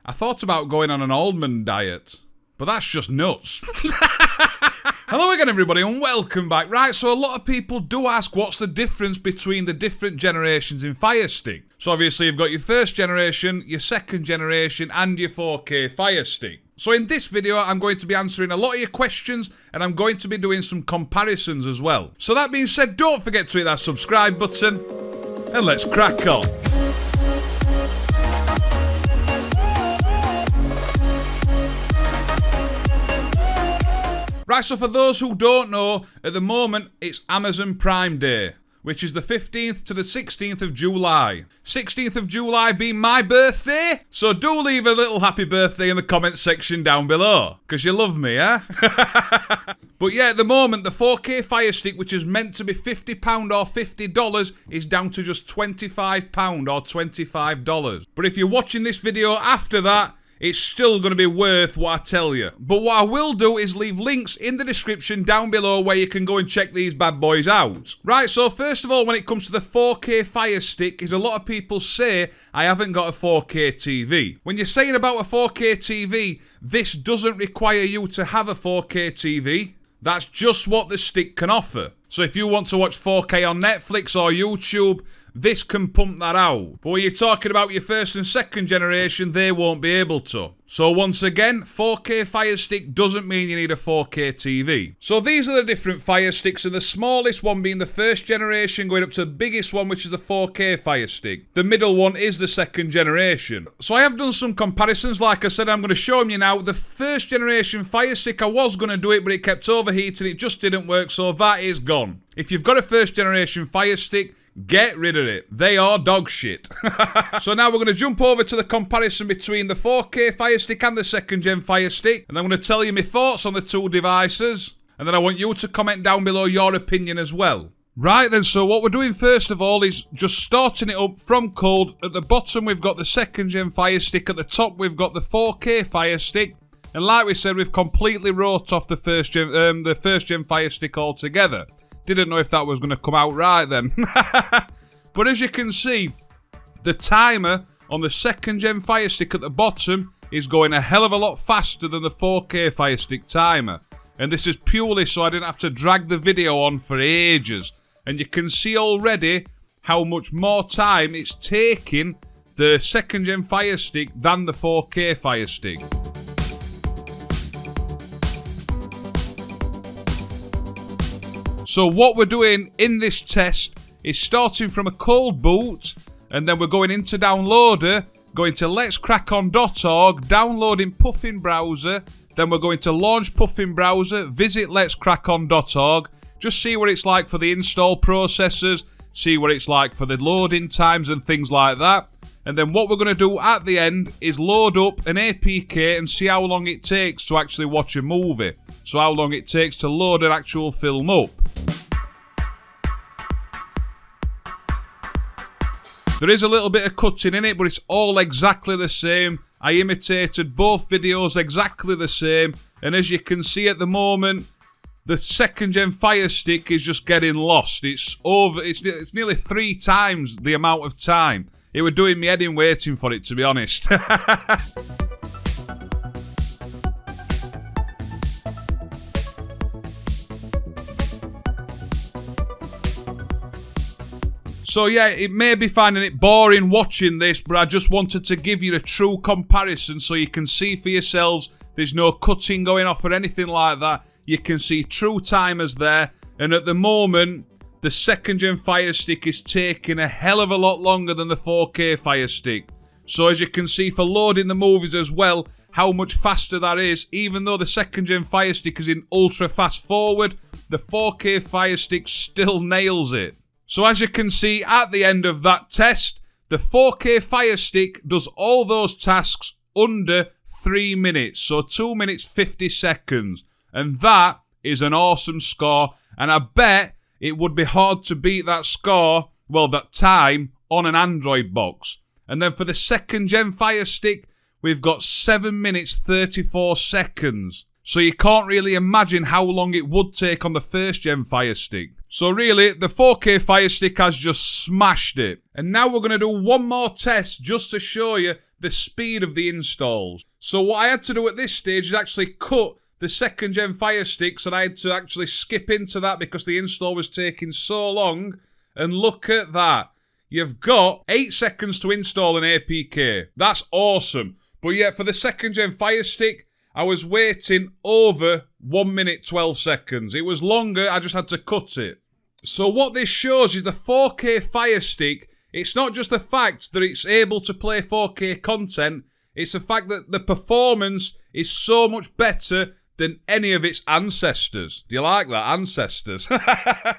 I thought about going on an almond diet, but that's just nuts. Hello again everybody and welcome back. Right, so a lot of people do ask what's the difference between the different generations in Firestick. So obviously you've got your first generation, your second generation and your 4K Firestick. So in this video I'm going to be answering a lot of your questions and I'm going to be doing some comparisons as well. So that being said, don't forget to hit that subscribe button and let's crack on. Right, so for those who don't know, at the moment it's Amazon Prime Day, which is the 15th to the 16th of July. 16th of July being my birthday, so do leave a little happy birthday in the comments section down below, because you love me, eh? But yeah, at the moment, the 4K Firestick, which is meant to be £50 or $50, is down to just £25 or $25. But if you're watching this video after that, it's still going to be worth what I tell you. But what I will do is leave links in the description down below where you can go and check these bad boys out. Right, so first of all, when it comes to the 4K Firestick, is a lot of people say, I haven't got a 4K TV. When you're saying about a 4K TV, this doesn't require you to have a 4K TV. That's just what the stick can offer. So if you want to watch 4K on Netflix or YouTube, this can pump that out. But when you're talking about your first and second generation, they won't be able to. So once again, 4K Firestick doesn't mean you need a 4K TV. So these are the different Firesticks, and the smallest one being the first generation going up to the biggest one, which is the 4K Firestick. The middle one is the second generation. So I have done some comparisons. Like I said, I'm going to show them you now. The first generation Firestick, I was going to do it, but it kept overheating. It just didn't work, so that is gone. If you've got a first generation Firestick, get rid of it. They are dog shit. So now we're going to jump over to the comparison between the 4K Firestick and the second gen Firestick. And I'm going to tell you my thoughts on the two devices. And then I want you to comment down below your opinion as well. Right then, so what we're doing first of all is just starting it up from cold. At the bottom we've got the second gen Firestick. At the top we've got the 4K Firestick. And like we said, we've completely wrote off the first gen Firestick altogether. Didn't know if that was going to come out right then. But as you can see, the timer on the second gen Firestick at the bottom is going a hell of a lot faster than the 4K Firestick timer. And this is purely so I didn't have to drag the video on for ages. And you can see already how much more time it's taking the second gen Firestick than the 4K Firestick. So what we're doing in this test is starting from a cold boot, and then we're going into downloader, going to letscrackonn.org, downloading Puffin browser, then we're going to launch Puffin browser, visit letscrackonn.org, just see what it's like for the install processes, see what it's like for the loading times and things like that. And then what we're going to do at the end is load up an APK and see how long it takes to actually watch a movie. So how long it takes to load an actual film up. There is a little bit of cutting in it, but it's all exactly the same. I imitated both videos exactly the same. And as you can see at the moment, the second gen Firestick is just getting lost. It's nearly 3 times the amount of time. It was doing me head in waiting for it, to be honest. So yeah, it may be finding it boring watching this, but I just wanted to give you a true comparison so you can see for yourselves. There's no cutting going off or anything like that. You can see true timers there. And at the moment, the second gen Firestick is taking a hell of a lot longer than the 4K Firestick. So as you can see for loading the movies as well, how much faster that is. Even though the second gen Firestick is in ultra fast forward, the 4K Firestick still nails it. So as you can see at the end of that test, the 4K Firestick does all those tasks under 3 minutes. So 2 minutes 50 seconds. And that is an awesome score. And I bet it would be hard to beat that score, well, that time, on an Android box. And then for the second gen Firestick, we've got 7 minutes 34 seconds. So you can't really imagine how long it would take on the first gen Firestick. So really, the 4K Firestick has just smashed it. And now we're going to do one more test just to show you the speed of the installs. So what I had to do at this stage is actually cut the 2nd gen Firesticks, and I had to actually skip into that because the install was taking so long. And look at that. You've got 8 seconds to install an APK. That's awesome. But yet for the 2nd gen Firestick, I was waiting over 1 minute 12 seconds. It was longer, I just had to cut it. So what this shows is the 4K Firestick, it's not just the fact that it's able to play 4K content, it's the fact that the performance is so much better than any of its ancestors. Do you like that? Ancestors.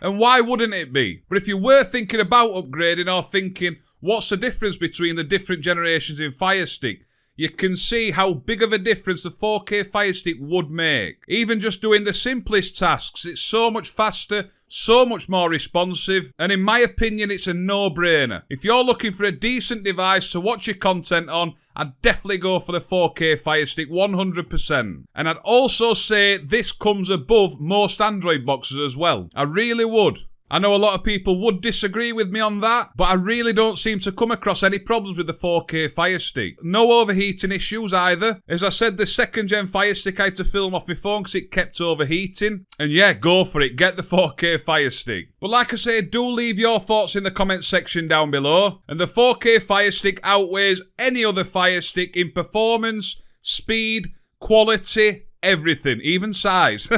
And why wouldn't it be? But if you were thinking about upgrading or thinking, what's the difference between the different generations in Firestick? You can see how big of a difference the 4K Firestick would make. Even just doing the simplest tasks, it's so much faster, so much more responsive, and in my opinion, it's a no-brainer. If you're looking for a decent device to watch your content on, I'd definitely go for the 4K Firestick 100%. And I'd also say this comes above most Android boxes as well. I really would. I know a lot of people would disagree with me on that, but I really don't seem to come across any problems with the 4K Firestick. No overheating issues either. As I said, the 2nd gen Firestick I had to film off my phone because it kept overheating. And yeah, go for it. Get the 4K Firestick. But like I say, do leave your thoughts in the comments section down below. And the 4K Firestick outweighs any other Firestick in performance, speed, quality, everything, even size.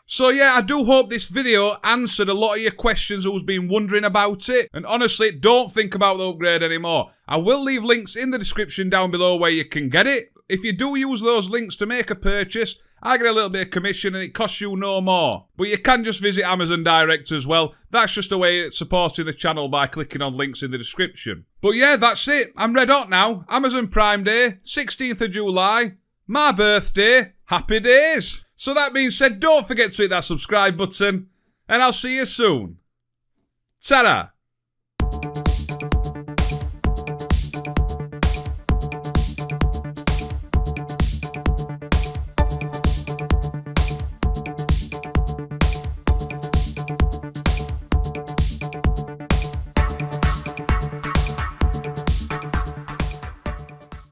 So yeah, I do hope this video answered a lot of your questions who's been wondering about it. And honestly, don't think about the upgrade anymore. I will leave links in the description down below where you can get it. If you do use those links to make a purchase, I get a little bit of commission and it costs you no more. But you can just visit Amazon Direct as well. That's just a way of supporting the channel by clicking on links in the description. But yeah, that's it. I'm red hot now. Amazon Prime Day, 16th of July. My birthday. Happy days. So that being said, don't forget to hit that subscribe button, and I'll see you soon. Ta-da!